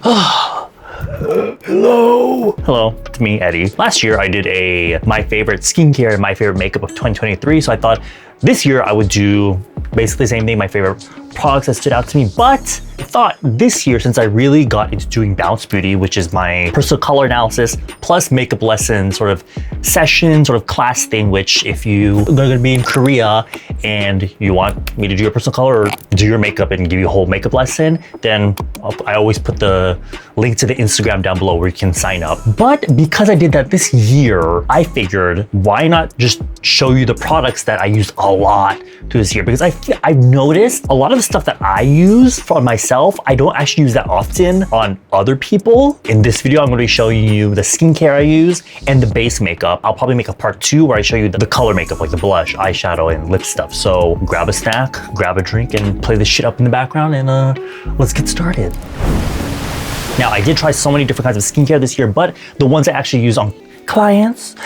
Hello, it's me, Eddie. Last year I did a my favorite skincare and my favorite makeup of 2023, so I thought this year I would do basically the same thing, my favorite products that stood out to me, but I thought this year, since I really got into doing Bounce Beauty, which is my personal color analysis plus makeup lesson sort of session, sort of class thing, which if you are gonna be in Korea and you want me to do your personal color or do your makeup and give you a whole makeup lesson, then I always put the link to the Instagram down below where you can sign up. But because I did that this year, I figured why not just show you the products that I used a lot to this year, because I've noticed a lot of the stuff that I use for myself, I don't actually use that often on other people. In this video, I'm going to be showing you the skincare I use and the base makeup. I'll probably make a part 2 where I show you the color makeup, like the blush, eyeshadow, and lip stuff. So grab a snack, grab a drink, and play this shit up in the background, and let's get started. Now, I did try so many different kinds of skincare this year, but the ones I actually use on clients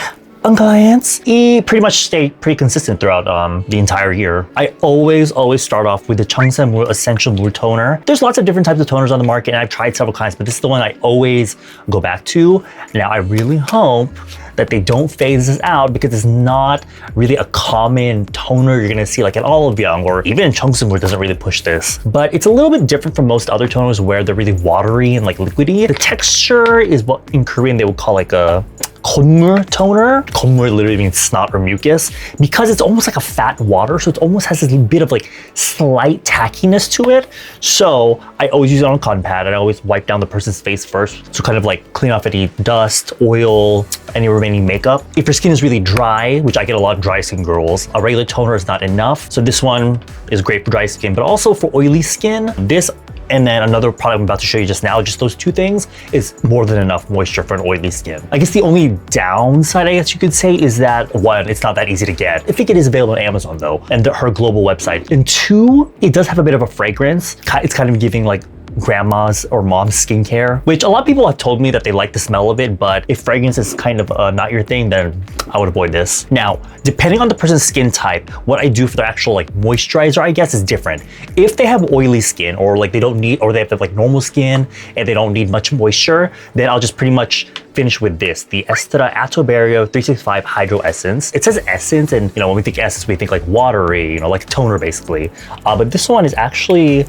pretty much stay pretty consistent throughout the entire year. I always start off with the Mool Essential Mool Toner. There's lots of different types of toners on the market, and I've tried several kinds, but this is the one I always go back to. Now, I really hope that they don't phase this out, because it's not really a common toner you're gonna see like at all of JUNG, or even Mool doesn't really push this. But it's a little bit different from most other toners where they're really watery and like liquidy. The texture is what in Korean they would call like a konmur toner. Konmur literally means snot or mucus, because it's almost like a fat water, so it almost has this bit of like slight tackiness to it. So I always use it on a cotton pad, and I always wipe down the person's face first to kind of like clean off any dust, oil, any remaining makeup. If your skin is really dry, which I get a lot of dry skin girls, a regular toner is not enough. So this one is great for dry skin, but also for oily skin. This and then another product I'm about to show you just now, just those two things, is more than enough moisture for an oily skin. I guess the only downside, I guess you could say, is that one, it's not that easy to get. I think it is available on Amazon though, and her global website. And two, it does have a bit of a fragrance. It's kind of giving like grandma's or mom's skincare, which a lot of people have told me that they like the smell of it, but if fragrance is kind of not your thing, then I would avoid this. Now, depending on the person's skin type, what I do for their actual like moisturizer, I guess, is different. If they have oily skin, or like they don't need, or they have like normal skin and they don't need much moisture, then I'll just pretty much finish with this, the AESTURA ATOBARRIER 365 Hydro Essence. It says essence, and you know, when we think essence, we think like watery, you know, like toner basically. But this one is actually,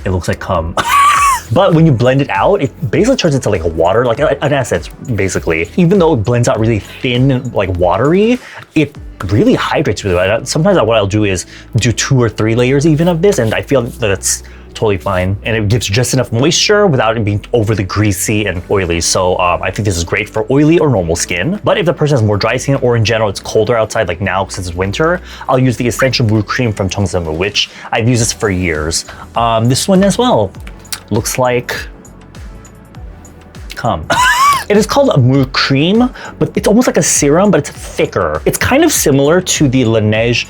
it looks like cum. But when you blend it out, it basically turns into like a water, like an essence, basically. Even though it blends out really thin and like watery, it really hydrates really well. Sometimes what I'll do is do 2 or 3 layers even of this, and I feel that it's totally fine. And it gives just enough moisture without it being overly greasy and oily. So I think this is great for oily or normal skin. But if the person has more dry skin, or in general it's colder outside, like now since it's winter, I'll use the Essential Mool Cream from Mool, which I've used this for years. This one as well looks like cum. It is called a Mool Cream, but it's almost like a serum, but it's thicker. It's kind of similar to the LANEIGE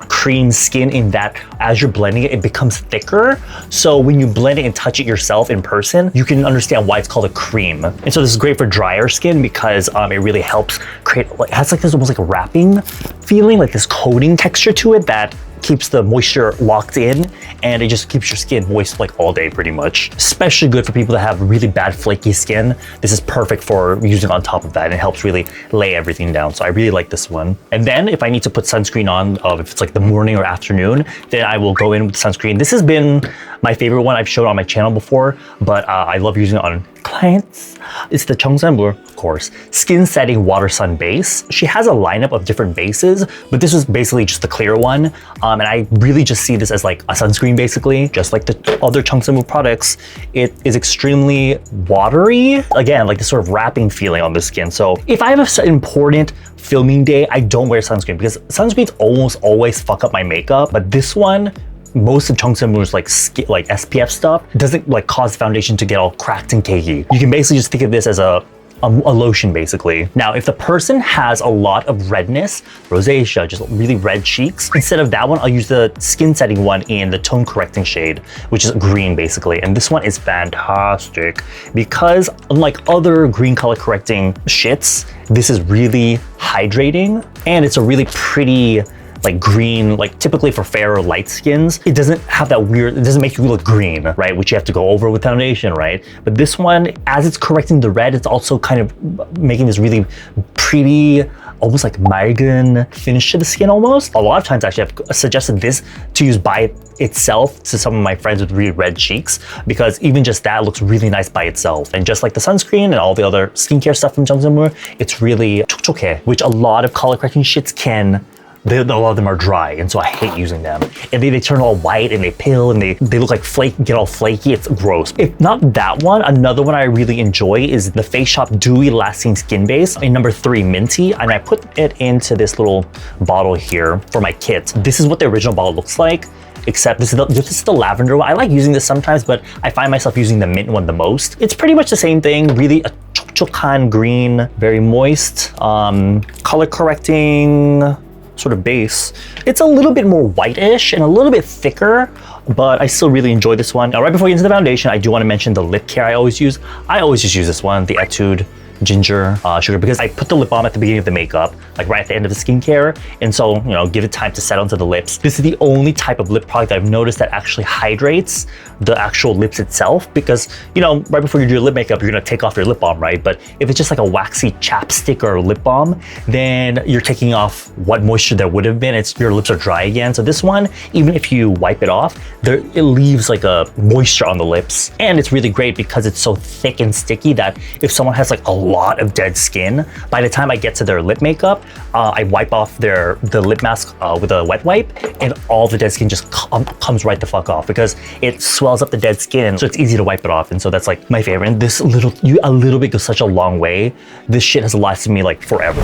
cream skin in that as you're blending it, it becomes thicker. So when you blend it and touch it yourself in person, you can understand why it's called a cream. And so this is great for drier skin, because it really helps create, like, it has like this almost like a wrapping feeling, like this coating texture to it that keeps the moisture locked in, and it just keeps your skin moist like all day pretty much. Especially good for people that have really bad flaky skin. This is perfect for using on top of that, and it helps really lay everything down. So I really like this one. And then if I need to put sunscreen on, if it's like the morning or afternoon, then I will go in with sunscreen. This has been my favorite one I've showed on my channel before, but I love using it on clients. It's the Mool, of course, Skin Setting Water Sun Base. She has a lineup of different bases, but this is basically just the clear one. And I really just see this as like a sunscreen basically, just like the other Mool products. It is extremely watery. Again, like this sort of wrapping feeling on the skin. So if I have an important filming day, I don't wear sunscreen, because sunscreens almost always fuck up my makeup. But this one, most of Mool's like SPF stuff doesn't like cause foundation to get all cracked and cakey. You can basically just think of this as a lotion basically. Now, if the person has a lot of redness, rosacea, just really red cheeks, instead of that one, I'll use the skin setting one in the tone correcting shade, which is green basically. And this one is fantastic because unlike other green color correcting shits, this is really hydrating, and it's a really pretty like green, like typically for fair or light skins, it doesn't have that weird, it doesn't make you look green, right? Which you have to go over with foundation, right? But this one, as it's correcting the red, it's also kind of making this really pretty, almost like marigin finish to the skin almost. A lot of times actually I've suggested this to use by itself to some of my friends with really red cheeks, because even just that looks really nice by itself. And just like the sunscreen and all the other skincare stuff from JUNG, it's really 촉촉해, which a lot of color correcting shits can. A lot of them are dry, and so I hate using them. And they turn all white and they peel and they look like get all flaky. It's gross. If not that one, another one I really enjoy is the Face Shop Dewy Lasting Skin Base in number 3, Minty. And I put it into this little bottle here for my kit. This is what the original bottle looks like, except this is the lavender one. I like using this sometimes, but I find myself using the mint one the most. It's pretty much the same thing, really a 촉촉한 green, very moist, color correcting sort of base. It's a little bit more whitish and a little bit thicker, but I still really enjoy this one. Now, right before we get into the foundation, I do want to mention the lip care I always use. I always just use this one, the ETUDE Ginger Sugar, because I put the lip balm at the beginning of the makeup, like right at the end of the skincare, and so, you know, give it time to set onto the lips. This is the only type of lip product I've noticed that actually hydrates the actual lips itself, because, you know, right before you do your lip makeup, you're gonna take off your lip balm, right? But if it's just like a waxy chapstick or a lip balm, then you're taking off what moisture there would have been. Your lips are dry again. So this one, even if you wipe it off, it leaves like a moisture on the lips. And it's really great because it's so thick and sticky that if someone has like a lot of dead skin, by the time I get to their lip makeup, I wipe off the lip mask with a wet wipe, and all the dead skin just comes right the fuck off, because it swells up the dead skin, so it's easy to wipe it off. And so that's like my favorite. And this a little bit goes such a long way. This shit has lasted me like forever.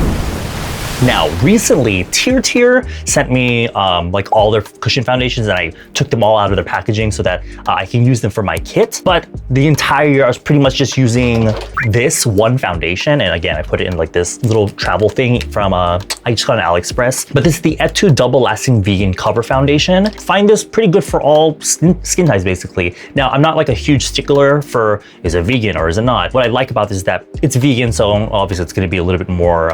Now, recently, Tarte sent me like all their cushion foundations, and I took them all out of their packaging so that I can use them for my kit. But the entire year, I was pretty much just using this one foundation. And again, I put it in like this little travel thing from, I just got on AliExpress. But this is the ETUDE Double Lasting Vegan Cover Foundation. Find this pretty good for all skin types, basically. Now, I'm not like a huge stickler for, is it vegan or is it not? What I like about this is that it's vegan, so obviously it's gonna be a little bit more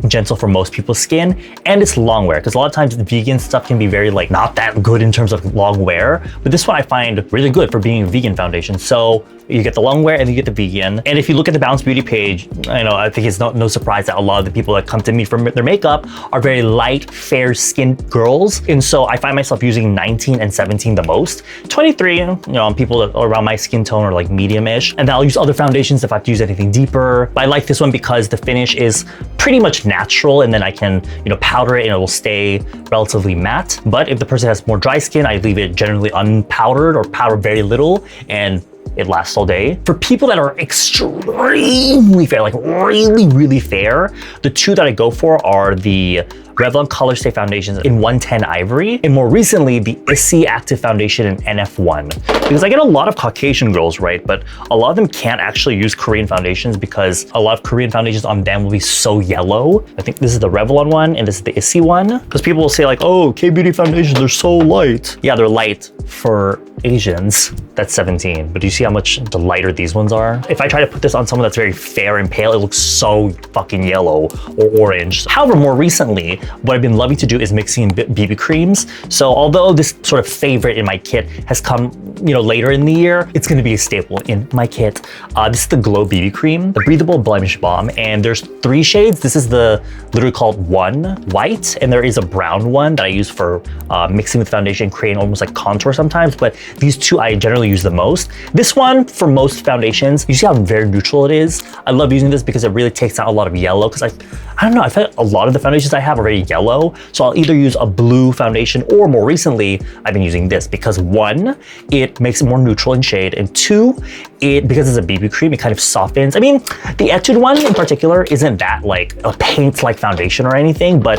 gentle for most people's skin, and it's long wear, because a lot of times the vegan stuff can be very like not that good in terms of long wear, but this one I find really good for being a vegan foundation. So you get the long wear and you get the vegan. And if you look at the Balance Beauty page, I think it's no surprise that a lot of the people that come to me for their makeup are very light, fair skinned girls. And so I find myself using 19 and 17 the most. 23, people around my skin tone are like medium-ish. And then I'll use other foundations if I have to use anything deeper. But I like this one because the finish is pretty much natural, and then I can, powder it and it will stay relatively matte. But if the person has more dry skin, I leave it generally unpowdered or powder very little, and it lasts all day. For people that are extremely fair, like really, really fair, the two that I go for are the Revlon Colorstay foundations in 110 Ivory, and more recently, the ISSY Active Foundation in NF1. Because I get a lot of Caucasian girls, right? But a lot of them can't actually use Korean foundations because a lot of Korean foundations on them will be so yellow. I think this is the Revlon one and this is the ISSY one. Because people will say like, oh, K-beauty foundations are so light. Yeah, they're light for Asians. That's 17. But do you see how much the lighter these ones are? If I try to put this on someone that's very fair and pale, it looks so fucking yellow or orange. However, more recently, what I've been loving to do is mixing BB creams. So although this sort of favorite in my kit has come, later in the year, it's gonna be a staple in my kit. This is the Glow BB cream, the Breathable Blemish Balm, and there's 3 shades. This is the literally called 1 white, and there is a brown one that I use for mixing with foundation, creating almost like contour sometimes, but these 2 I generally use the most. This one, for most foundations, you see how very neutral it is. I love using this because it really takes out a lot of yellow, because I don't know, I feel like a lot of the foundations I have are very yellow, so I'll either use a blue foundation, or more recently, I've been using this because 1, it makes it more neutral in shade, and 2, because it's a BB cream, it kind of softens. I mean, the ETUDE one in particular isn't that like a paint-like foundation or anything, but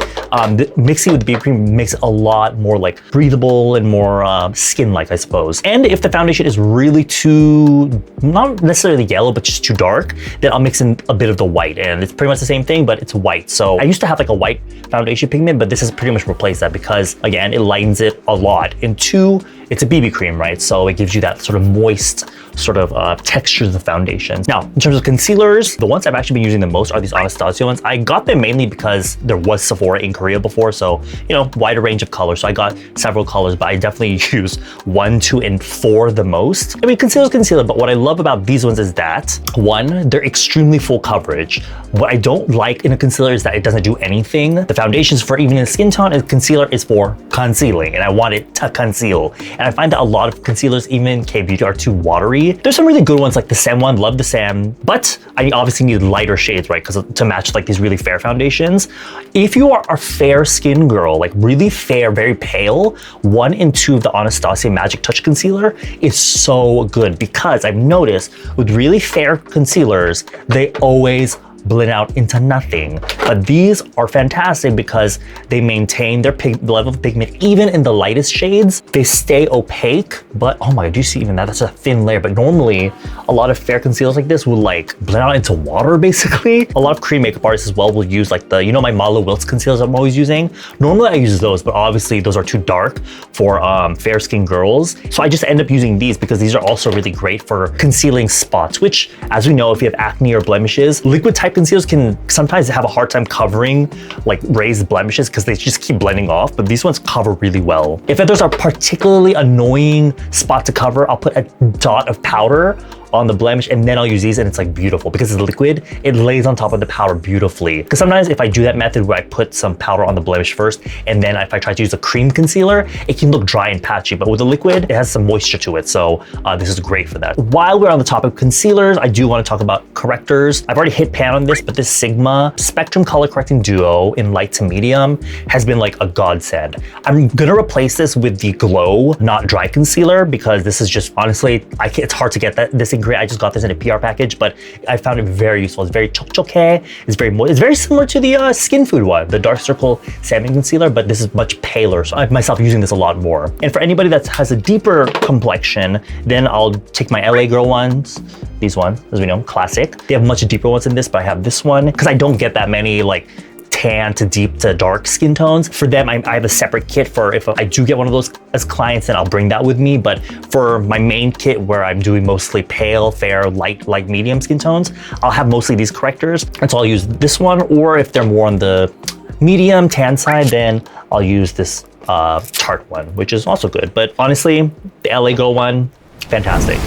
mixing with the BB cream makes it a lot more like breathable and more skin-like, I suppose. And if the foundation is really too, not necessarily yellow, but just too dark, then I'll mix in a bit of the white, and it's pretty much the same thing, but it's white. So I used to have like a white foundation pigment, but this has pretty much replaced that because, again, it lightens it a lot. And 2, it's a BB cream, right? So it gives you that sort of moist sort of texture of the foundation. Now, in terms of concealers, the ones I've actually been using the most are these Anastasia ones. I got them mainly because there was Sephora in Korea before, so, you know, wider range of colors. So I got several colors, but I definitely use 1, 2, and 4 the most. I mean, concealer, but what I love about these ones is that, one, they're extremely full coverage. What I don't like in a concealer is that it doesn't do anything. The foundations for even a skin tone, and concealer is for concealing, and I want it to conceal. And I find that a lot of concealers, even K-beauty, are too watery. There's some really good ones like the SAEM one, love the SAEM, but I obviously need lighter shades, right? Because to match like these really fair foundations. If you are a fair skin girl, like really fair, very pale, 1 and 2 of the Anastasia Magic Touch Concealer is so good because I've noticed with really fair concealers, they always blend out into nothing. But these are fantastic because they maintain their level of pigment even in the lightest shades. They stay opaque, but oh my god, do you see even that? That's a thin layer. But normally a lot of fair concealers like this will like blend out into water basically. A lot of Korean makeup artists as well will use like the, you know, my Malo Wilts concealers I'm always using. Normally I use those, but obviously those are too dark for fair skin girls. So I just end up using these because these are also really great for concealing spots, which as we know, if you have acne or blemishes, liquid type concealers can sometimes have a hard time covering like raised blemishes because they just keep blending off, but these ones cover really well. If there's a particularly annoying spot to cover, I'll put a dot of powder on the blemish and then I'll use these and it's like beautiful because it's liquid. It lays on top of the powder beautifully. Because sometimes if I do that method where I put some powder on the blemish first and then if I try to use a cream concealer, it can look dry and patchy, but with the liquid, it has some moisture to it. So this is great for that. While we're on the topic of concealers, I do want to talk about correctors. I've already hit pan on this, but this Sigma Spectrum Color Correcting Duo in light to medium has been like a godsend. I'm gonna replace this with the Glow Not Dry Concealer because this is just, honestly, it's hard to get this in Korea. I just got this in a PR package, but I found it very useful. It's very chokchoke, it's very moist. It's very similar to the Skin Food one, the Dark Circle Salmon Concealer, but this is much paler. So I myself using this a lot more. And for anybody that has a deeper complexion, then I'll take my LA Girl ones, these ones, as we know, classic. They have much deeper ones in this, but I have this one because I don't get that many like tan to deep to dark skin tones. For them, I have a separate kit for if I do get one of those as clients, then I'll bring that with me. But for my main kit where I'm doing mostly pale, fair, light, medium skin tones, I'll have mostly these correctors. And so I'll use this one, or if they're more on the medium tan side, then I'll use this Tarte one, which is also good. But honestly, the LA Girl one, fantastic.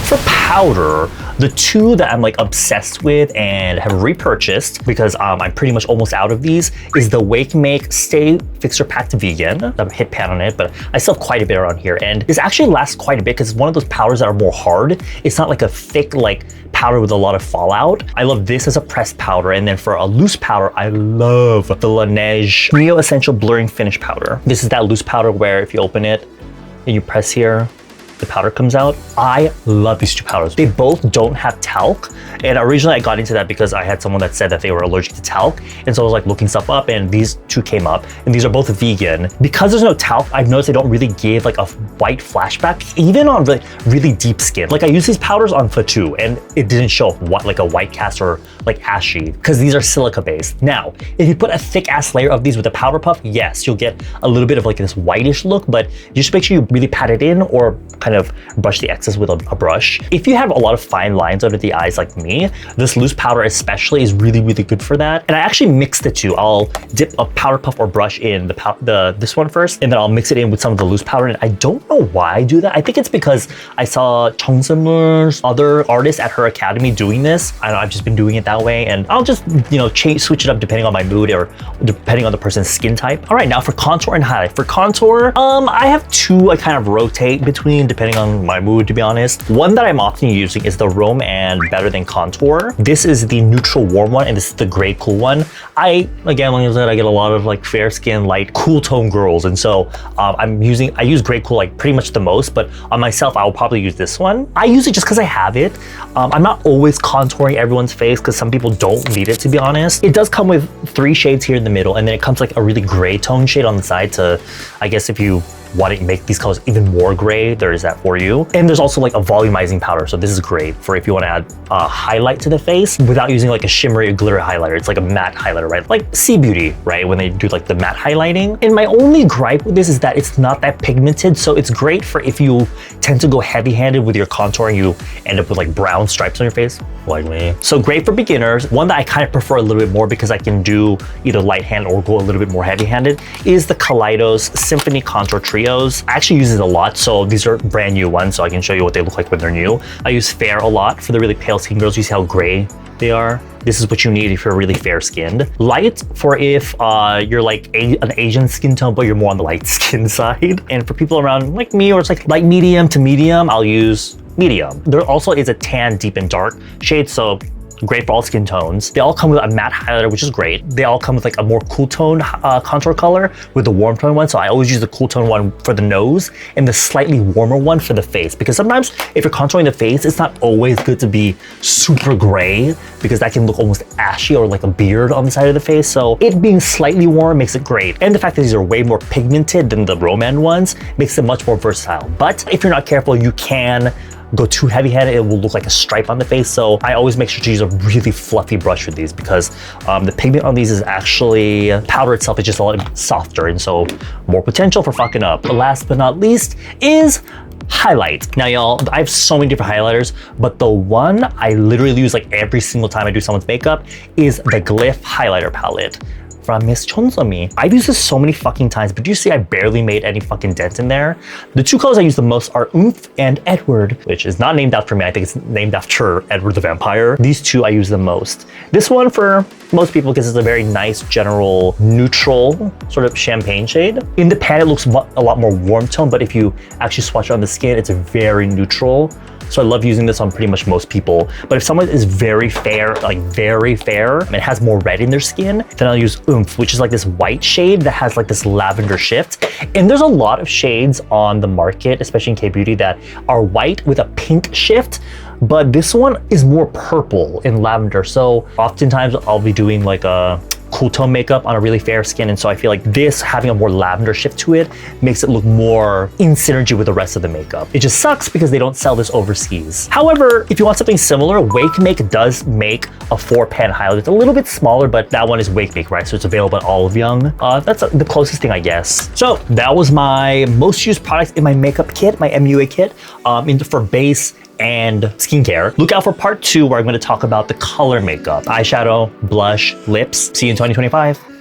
For powder, the two that I'm like obsessed with and have repurchased because I'm pretty much almost out of these is the WAKEMAKE Stay Fixer Pact Vegan. I've hit pan on it, but I still have quite a bit around here. And this actually lasts quite a bit because it's one of those powders that are more hard. It's not like a thick like powder with a lot of fallout. I love this as a pressed powder. And then for a loose powder, I love the LANEIGE Neo Essential Blurring Finish Powder. This is that loose powder where if you open it and you press here, the powder comes out. I love these two powders. They both don't have talc. And originally I got into that because I had someone that said that they were allergic to talc. And so I was like looking stuff up and these two came up and these are both vegan. Because there's no talc, I've noticed they don't really give like a white flashback, even on the really deep skin. Like I use these powders on Fatu and it didn't show up like a white cast or like ashy because these are silica based. Now, if you put a thick ass layer of these with a powder puff, yes, you'll get a little bit of like this whitish look, but you just make sure you really pat it in or kind of brush the excess with a brush. If you have a lot of fine lines under the eyes like me, this loose powder especially is really, really good for that. And I actually mix the two. I'll dip a powder puff or brush in this one first, and then I'll mix it in with some of the loose powder. And I don't know why I do that. I think it's because I saw Chung Seung-moon's other artists at her academy doing this. I know I've just been doing it that way, and I'll just, you know, switch it up depending on my mood or depending on the person's skin type. All right, now for contour and highlight. For contour, I have two I kind of rotate between depending on my mood, to be honest. One that I'm often using is the Rome and Better Than Contour. This is the neutral warm one, and this is the gray cool one. Again, like I said, I get a lot of like fair skin, light, cool tone girls, and so I use gray cool like pretty much the most, but on myself, I will probably use this one. I use it just because I have it. I'm not always contouring everyone's face because some people don't need it, to be honest. It does come with 3 shades here in the middle, and then it comes like a really gray tone shade on the side to, I guess if you want to make these colors even more gray, there's that for you. And there's also like a volumizing powder. So this is great for if you want to add a highlight to the face without using like a shimmery glitter highlighter. It's like a matte highlighter, right? Like C Beauty, right? When they do like the matte highlighting. And my only gripe with this is that it's not that pigmented. So it's great for if you tend to go heavy-handed with your contour and you end up with like brown stripes on your face, like me. So great for beginners. One that I kind of prefer a little bit more because I can do either light hand or go a little bit more heavy-handed is the Kaleidos Symphony Contour Trios. I actually use it a lot. So these are brand new ones, so I can show you what they look like when they're new. I use Fair a lot for the really pale skin girls. You see how gray they are? This is what you need if you're really fair skinned. Light for if you're like an Asian skin tone, but you're more on the light skin side. And for people around like me, or it's like light medium to medium, I'll use medium. There also is a tan, deep, and dark shade, so great for all skin tones. They all come with a matte highlighter, which is great. They all come with like a more cool tone contour color with the warm tone one. So I always use the cool tone one for the nose and the slightly warmer one for the face. Because sometimes if you're contouring the face, it's not always good to be super gray because that can look almost ashy or like a beard on the side of the face. So it being slightly warm makes it great. And the fact that these are way more pigmented than the Roman ones makes them much more versatile. But if you're not careful, you can go too heavy-handed, it will look like a stripe on the face. So I always make sure to use a really fluffy brush with these because the pigment on these is actually, powder itself is just a lot softer and so more potential for fucking up. But last but not least is highlight. Now y'all, I have so many different highlighters, but the one I literally use like every single time I do someone's makeup is the Glyph highlighter palette from Miss Chonsomi. I've used this so many fucking times, but do you see I barely made any fucking dent in there? The two colors I use the most are Oomph and Edward, which is not named after me. I think it's named after Edward the Vampire. These two I use the most. This one for most people because it's a very nice, general, neutral sort of champagne shade. In the pan, it looks a lot more warm tone, but if you actually swatch it on the skin, it's very neutral. So I love using this on pretty much most people. But if someone is very fair, like very fair, and has more red in their skin, then I'll use Oomph, which is like this white shade that has like this lavender shift. And there's a lot of shades on the market, especially in K-beauty, that are white with a pink shift. But this one is more purple and lavender. So oftentimes I'll be doing like a cool tone makeup on a really fair skin, and so I feel like this having a more lavender shift to it makes it look more in synergy with the rest of the makeup. It just sucks because they don't sell this overseas. However, if you want something similar, WAKEMAKE does make a 4-pan highlight. It's a little bit smaller, but that one is WAKEMAKE, right? So it's available at all of JUNG. That's the closest thing, I guess. So that was my most used products in my makeup kit, my MUA kit, for base and skincare. Look out for part 2 where I'm going to talk about the color makeup, eyeshadow, blush, lips. See you in 2025.